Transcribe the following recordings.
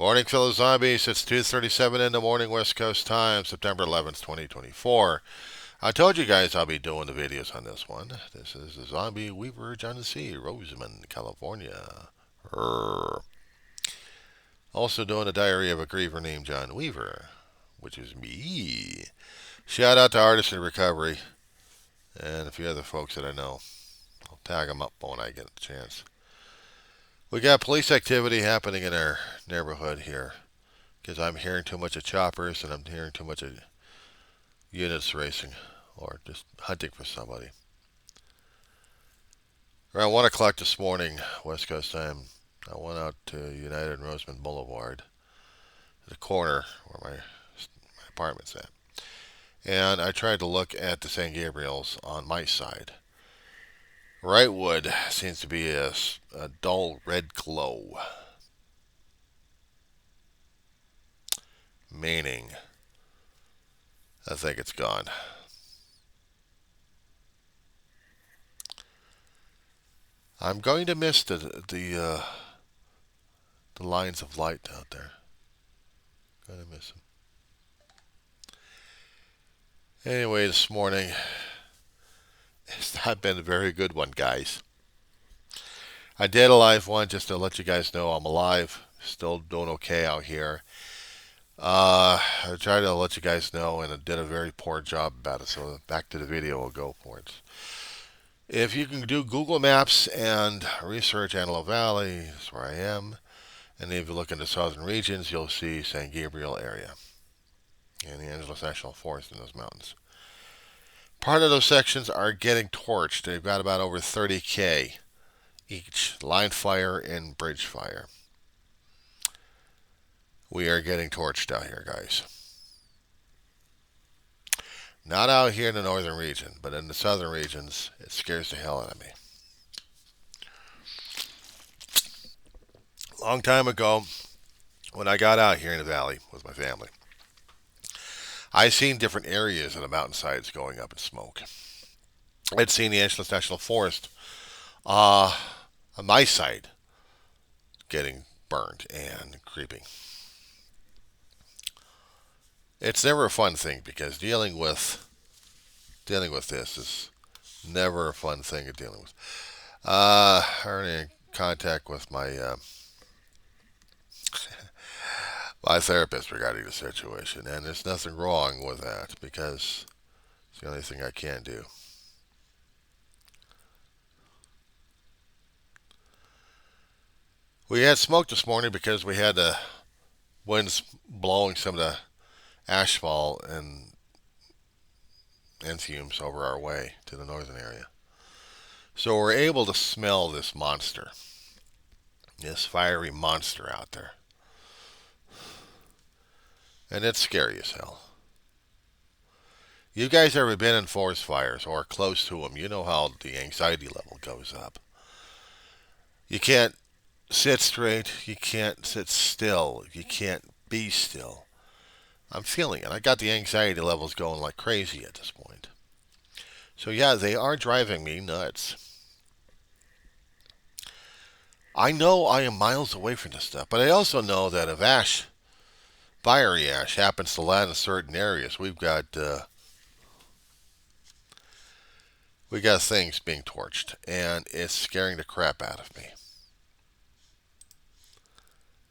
Morning, fellow zombies. It's 2:37 in the morning, West Coast time, September 11th, 2024. I told you guys I'll be doing the videos on this one. This is the Zombie Weaver, John the Sea, Rosamond, California. Err. Also doing a diary of a griever named John Weaver, which is me. Shout out to Artists in Recovery and a few other folks that I know. I'll tag them up when I get a chance. We got police activity happening in our neighborhood here because I'm hearing too much of choppers and I'm hearing too much of units racing or just hunting for somebody. Around 1 o'clock this morning, West Coast time, I went out to United and Rosamond Boulevard, the corner where my apartment's at. And I tried to look at the San Gabriel's on my side. Wrightwood seems to be a dull red glow, meaning I think it's gone. I'm going to miss the lines of light out there. Going to miss them. Anyway, this morning, it's not been a very good one, guys. I did a live one just to let you guys know I'm alive. Still doing okay out here. I tried to let you guys know and I did a very poor job about it. So back to the video we'll go for it. If you can do Google Maps and research Antelope Valley, that's where I am. And if you look into southern regions, you'll see San Gabriel area and the Angeles National Forest in those mountains. Part of those sections are getting torched. They've got about over 30K each, line fire and bridge fire. We are getting torched out here, guys. Not out here in the northern region, but in the southern regions, it scares the hell out of me. Long time ago, when I got out here in the valley with my family, I seen different areas of the mountainsides going up in smoke. I'd seen the Angeles National Forest on my side getting burned and creeping. It's never a fun thing because dealing with this is never a fun thing of dealing with. I'm in contact with my my therapist regarding the situation, and there's nothing wrong with that because it's the only thing I can do. We had smoke this morning because we had the winds blowing some of the asphalt and fumes over our way to the northern area. So we're able to smell this monster, this fiery monster out there. And it's scary as hell. You guys ever been in forest fires or close to them? You know how the anxiety level goes up. You can't sit straight. You can't sit still. You can't be still. I'm feeling it. I got the anxiety levels going like crazy at this point. So yeah, they are driving me nuts. I know I am miles away from this stuff, but I also know that if fiery ash happens to land in certain areas, we got things being torched, and it's scaring the crap out of me.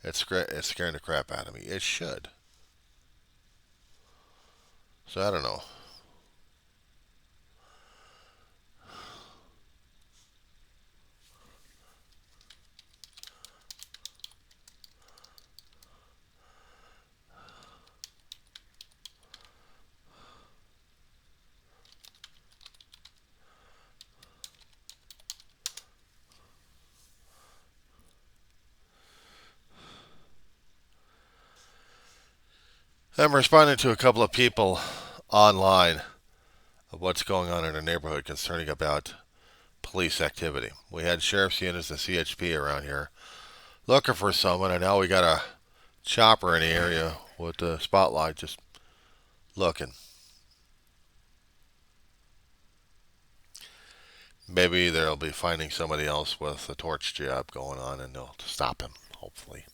It's scaring the crap out of me. It should. So I don't know. I'm responding to a couple of people online of what's going on in our neighborhood concerning about police activity. We had sheriff's units and CHP around here looking for someone, and now we got a chopper in the area with the spotlight just looking. Maybe they'll be finding somebody else with a torch job going on and they'll stop him, hopefully.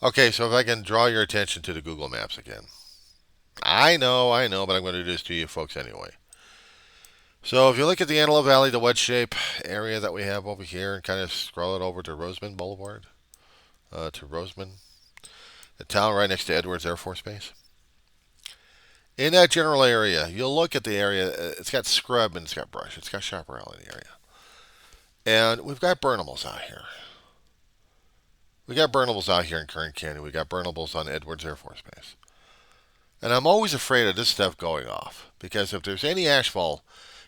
Okay, so if I can draw your attention to the Google Maps again. I know, but I'm going to do this to you folks anyway. So if you look at the Antelope Valley, the wedge shape area that we have over here, and kind of scroll it over to Roseman Boulevard, to Roseman, the town right next to Edwards Air Force Base. In that general area, you'll look at the area. It's got scrub and it's got brush. It's got chaparral in the area. And we've got burnables out here. We got burnables out here in Kern County. We got burnables on Edwards Air Force Base. And I'm always afraid of this stuff going off because if there's any ashfall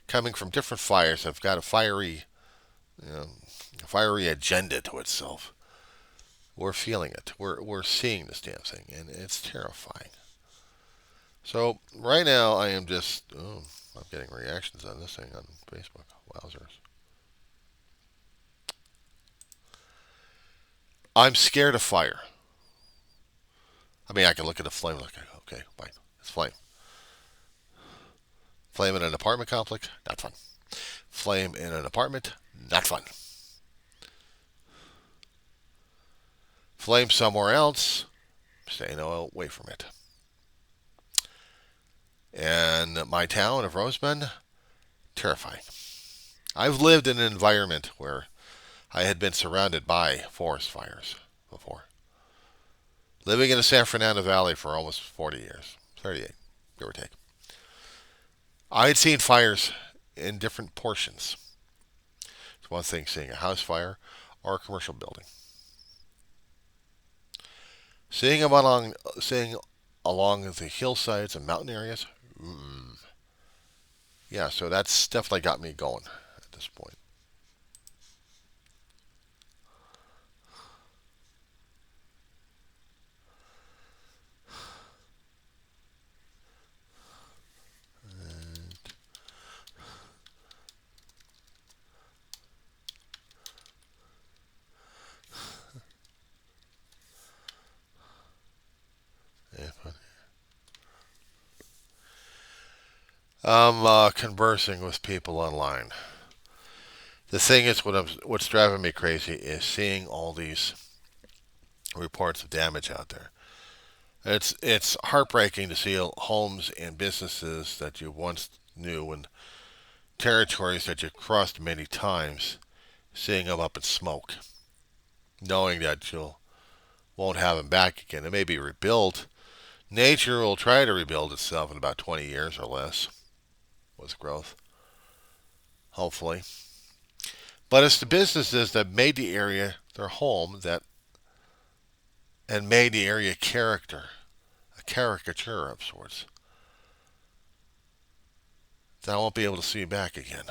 coming from different fires that have got you know, a fiery agenda to itself, we're feeling it. We're seeing this damn thing, and it's terrifying. So right now I am just I'm getting reactions on this thing on Facebook. Wowzers. I'm scared of fire. I mean, I can look at a flame like, okay, fine, it's flame. Flame in an apartment complex, not fun. Flame in an apartment, not fun. Flame somewhere else, staying away from it. And my town of Roseman, terrifying. I've lived in an environment where I had been surrounded by forest fires before. Living in the San Fernando Valley for almost 40 years, 38, give or take. I had seen fires in different portions. It's one thing seeing a house fire or a commercial building. Seeing along the hillsides and mountain areas, yeah, so that's definitely got me going at this point. I'm conversing with people online. The thing is, what's driving me crazy is seeing all these reports of damage out there. It's heartbreaking to see homes and businesses that you once knew and territories that you crossed many times, seeing them up in smoke, knowing that you won't have them back again. It may be rebuilt. Nature will try to rebuild itself in about 20 years or less with growth, hopefully. But it's the businesses that made the area their home that and made the area a caricature of sorts, that I won't be able to see back again.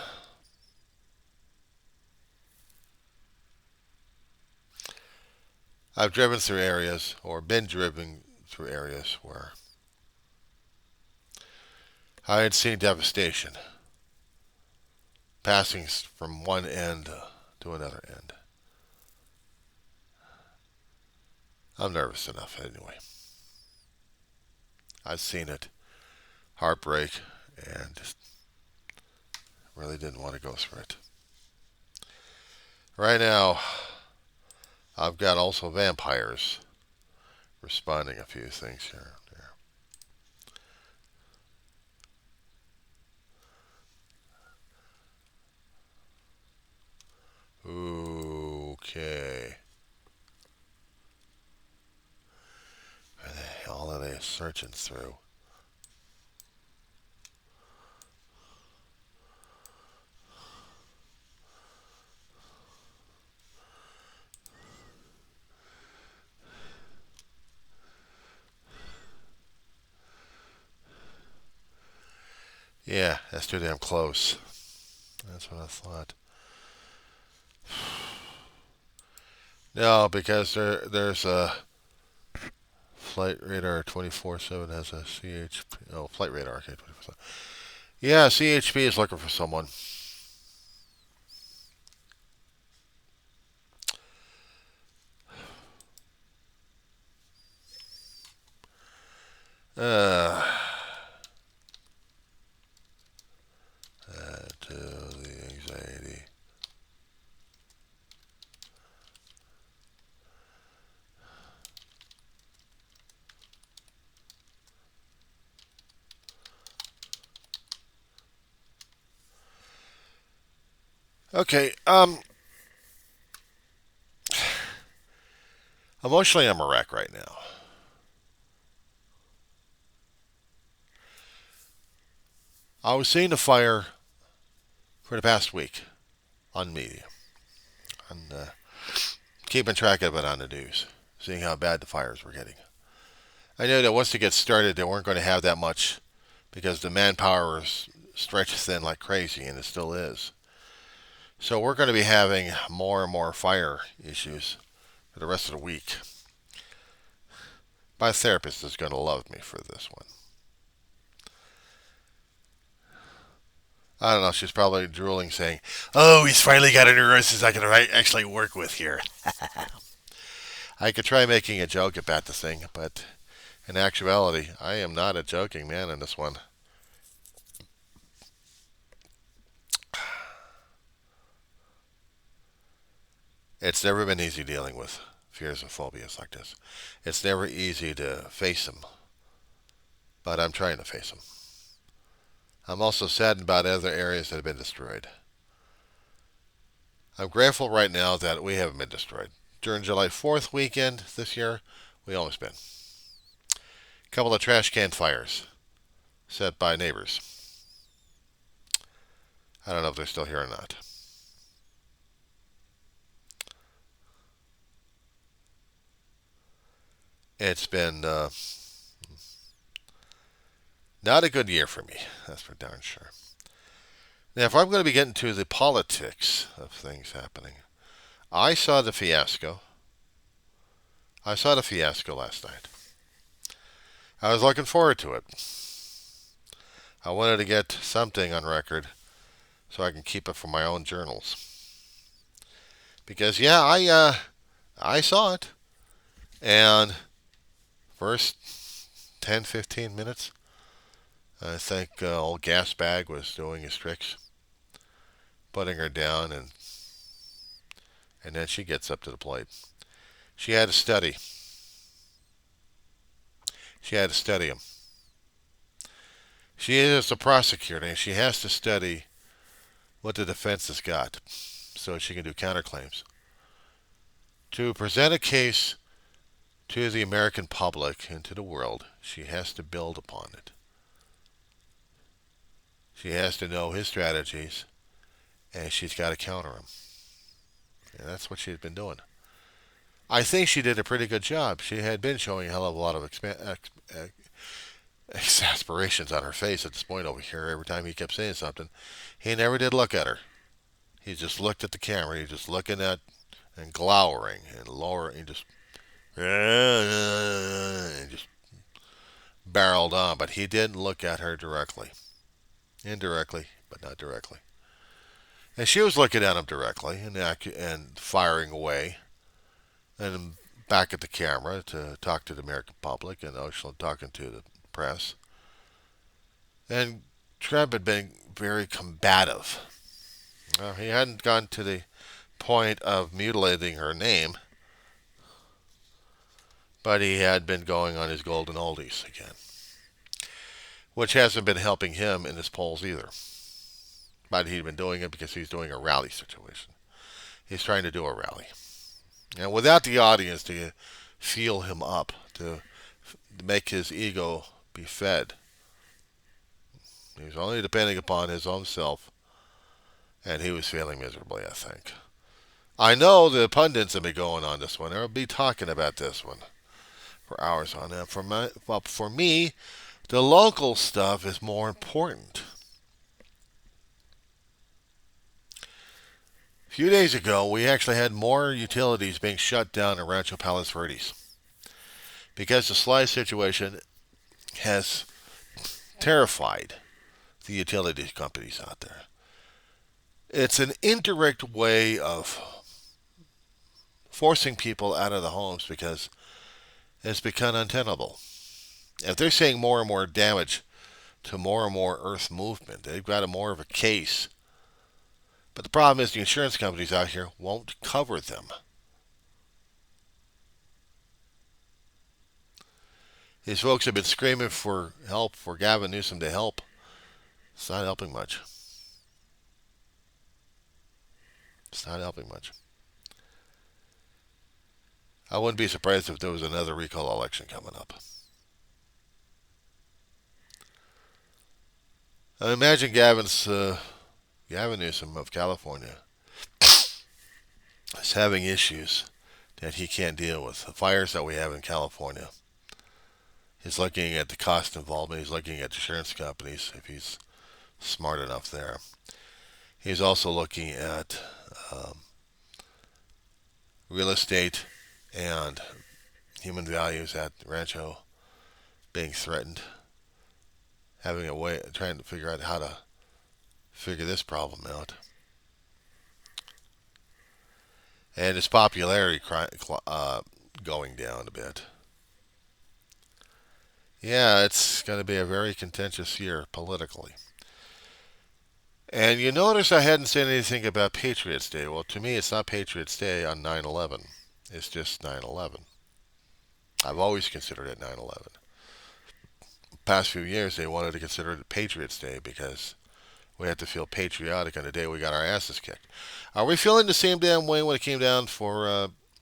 I've driven through areas or been driven through areas where I had seen devastation passing from one end to another end. I'm nervous enough anyway. I've seen it, heartbreak, and just really didn't want to go through it. Right now, I've got also vampires responding a few things here. Okay. Where the hell are they searching through? Yeah, that's too damn close. That's what I thought. No, because there's a Flight Radar 24/7 has a CHP. Oh, Flight Radar, okay, 24/7. Yeah, CHP is looking for someone. Uh, to the anxiety. Okay. Emotionally, I'm a wreck right now. I was seeing the fire for the past week on media, and keeping track of it on the news, seeing how bad the fires were getting. I knew that once they get started, they weren't going to have that much because the manpower is stretched thin like crazy, and it still is. So we're going to be having more and more fire issues for the rest of the week. My therapist is going to love me for this one. I don't know. She's probably drooling, saying, "Oh, he's finally got a neuroscientist I can actually work with here." I could try making a joke about the thing, but in actuality, I am not a joking man in this one. It's never been easy dealing with fears and phobias like this. It's never easy to face them, but I'm trying to face them. I'm also saddened about other areas that have been destroyed. I'm grateful right now that we haven't been destroyed. During July 4th weekend this year, we almost been. A couple of trash can fires set by neighbors. I don't know if they're still here or not. It's been not a good year for me, that's for darn sure. Now, if I'm going to be getting to the politics of things happening, I saw the fiasco. I saw the fiasco last night. I was looking forward to it. I wanted to get something on record so I can keep it for my own journals. Because yeah, I saw it, and first 10, 15 minutes, I think old gas bag was doing his tricks, putting her down, and then she gets up to the plate. She had to study. She had to study him. She is a prosecutor, and she has to study what the defense has got so she can do counterclaims. To present a case to the American public and to the world, she has to build upon it. She has to know his strategies, and she's got to counter him. And that's what she's been doing. I think she did a pretty good job. She had been showing a hell of a lot of exasperations on her face at this point over here. Every time he kept saying something, he never did look at her. He just looked at the camera. He just looking at and glowering and lowering, and just barreled on. But he didn't look at her directly, indirectly, but not directly. And she was looking at him directly and firing away, and back at the camera to talk to the American public and also talking to the press. And Trump had been very combative. He hadn't gone to the point of mutilating her name, but he had been going on his golden oldies again, which hasn't been helping him in his polls either. But he'd been doing it because he's doing a rally situation. He's trying to do a rally. And without the audience to fuel him up, to make his ego be fed, he's only depending upon his own self, and he was failing miserably, I think. I know the pundits will be going on this one. They'll be talking about this one for hours on end. For me, the local stuff is more important. A few days ago, we actually had more utilities being shut down in Rancho Palos Verdes because the slide situation has terrified the utilities companies out there. It's an indirect way of forcing people out of the homes because it's become untenable. If they're seeing more and more damage to more and more earth movement, they've got a more of a case. But the problem is the insurance companies out here won't cover them. These folks have been screaming for help, for Gavin Newsom to help. It's not helping much. It's not helping much. I wouldn't be surprised if there was another recall election coming up. I imagine Gavin Newsom of California is having issues that he can't deal with. The fires that we have in California. He's looking at the cost involvement. He's looking at insurance companies, if he's smart enough there. He's also looking at real estate and human values at Rancho being threatened. Having a way, trying to figure out how to figure this problem out. And his popularity going down a bit. Yeah, it's going to be a very contentious year politically. And you notice I hadn't said anything about Patriots Day. Well, to me, it's not Patriots Day on 9/11. It's just 9/11. I've always considered it 9/11. Past few years, they wanted to consider it Patriots Day because we had to feel patriotic on the day we got our asses kicked. Are we feeling the same damn way when it came down for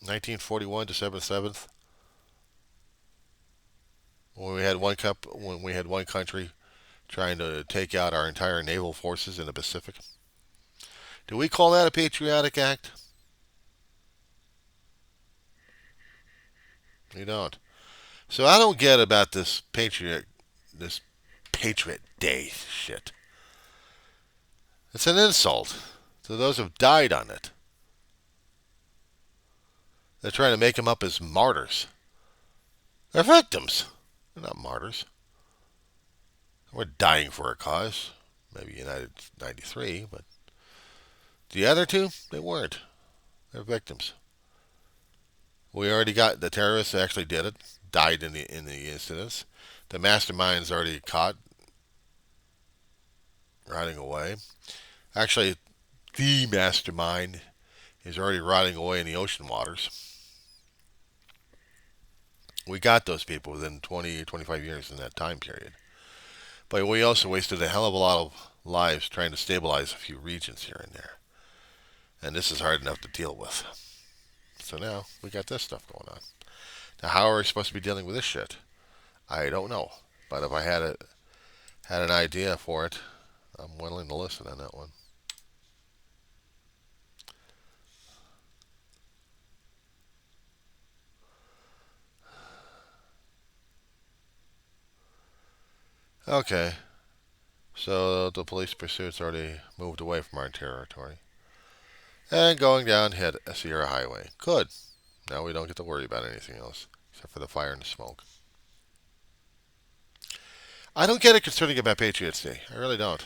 1941, December 7th? When we had one country trying to take out our entire naval forces in the Pacific. Do we call that a patriotic act? We don't. So I don't get about this Patriot Day shit. It's an insult to those who've died on it. They're trying to make them up as martyrs. They're victims. They're not martyrs. We're dying for a cause. Maybe United 93, but the other two, they weren't. They're victims. We already got the terrorists that actually did it, died in the incidents. The mastermind's already caught, rotting away. Actually, the mastermind is already rotting away in the ocean waters. We got those people within 20, 25 years in that time period. But we also wasted a hell of a lot of lives trying to stabilize a few regions here and there. And this is hard enough to deal with. So now we got this stuff going on. Now, how are we supposed to be dealing with this shit? I don't know. But if I had an idea for it, I'm willing to listen on that one. Okay. So the police pursuit's already moved away from our territory. And going down hit a Sierra Highway. Good. Now we don't get to worry about anything else except for the fire and the smoke. I don't get it concerning about Patriots Day. I really don't.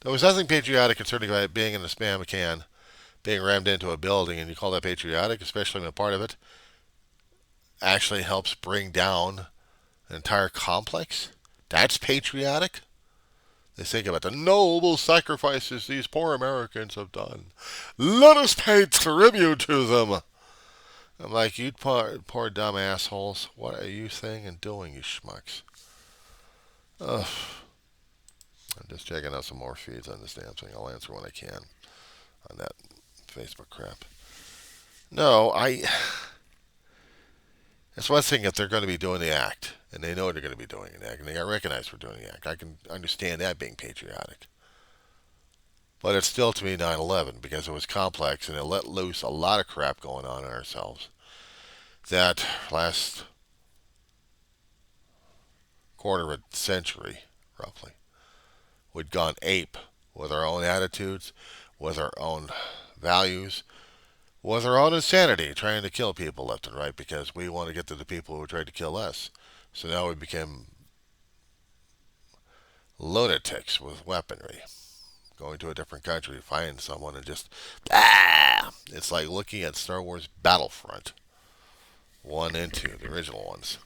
There was nothing patriotic concerning about it being in a spam can, being rammed into a building, and you call that patriotic, especially when a part of it actually helps bring down an entire complex. That's patriotic? They think about the noble sacrifices these poor Americans have done. Let us pay tribute to them. I'm like, you poor dumb assholes. What are you saying and doing, you schmucks? Ugh. I'm just checking out some more feeds on this damn thing. I'll answer when I can on that Facebook crap. No, It's one thing if they're going to be doing the act, and they know they're going to be doing the act, and they got recognized for doing the act. I can understand that being patriotic. But it's still, to me, 9/11 because it was complex and it let loose a lot of crap going on in ourselves. That last quarter of a century, roughly, we'd gone ape with our own attitudes, with our own values, with our own insanity, trying to kill people left and right because we want to get to the people who tried to kill us. So now we became lunatics with weaponry. Going to a different country, find someone and just, it's like looking at Star Wars Battlefront 1 and 2, the original ones.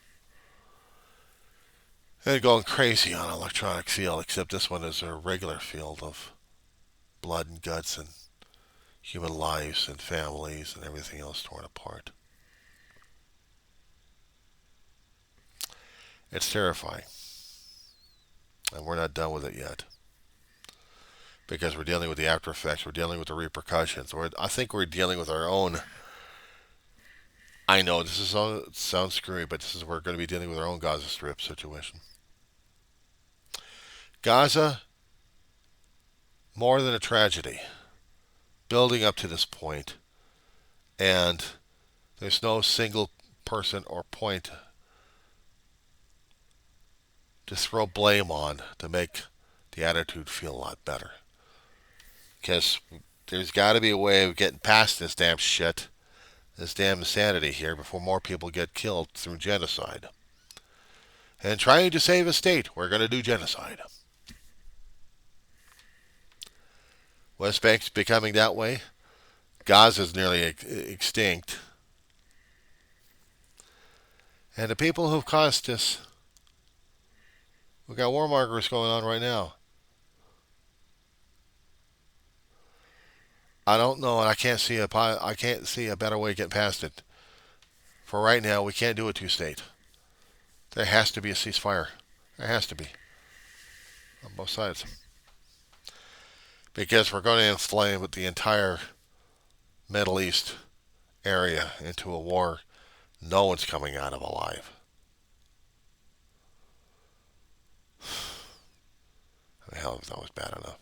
And going crazy on electronic field, except this one is a regular field of blood and guts and human lives and families and everything else torn apart. It's terrifying. And we're not done with it yet. because we're dealing with the after effects. We're dealing with the repercussions. I think we're dealing with our own. I know this is all, it sounds screwy, but we're going to be dealing with our own Gaza Strip situation. Gaza, more than a tragedy, building up to this point, and there's no single person or point to throw blame on to make the attitude feel a lot better. Because there's got to be a way of getting past this damn shit, this damn insanity here, before more people get killed through genocide. And trying to save a state, we're going to do genocide. West Bank's becoming that way. Gaza's nearly extinct. And the people who've caused this, we've got warmongers going on right now. I don't know, and I can't see a better way of getting past it. For right now, we can't do a two-state. There has to be a ceasefire. There has to be on both sides, because we're going to inflame with the entire Middle East area into a war no one's coming out of alive. Hell, that was bad enough.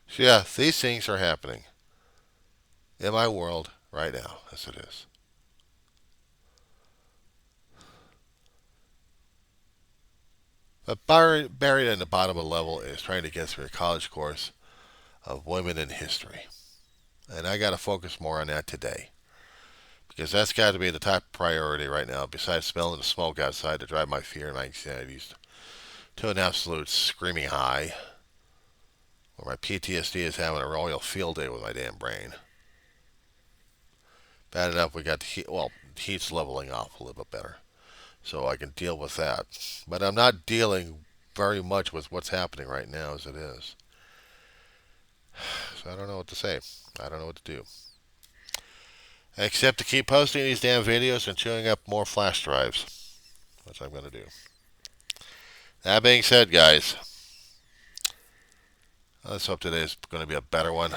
So yeah, these things are happening in my world right now, as it is. But buried in the bottom of the level is trying to get through a college course of women in history. And I got to focus more on that today, because that's got to be the top priority right now, besides smelling the smoke outside to drive my fear and my anxieties to an absolute screaming high, where my PTSD is having a royal field day with my damn brain. Bad enough we got the heat, well, heat's leveling off a little bit better, so I can deal with that. But I'm not dealing very much with what's happening right now as it is. So I don't know what to say. I don't know what to do. Except to keep posting these damn videos and chewing up more flash drives, which I'm going to do. That being said, guys, let's hope today's going to be a better one.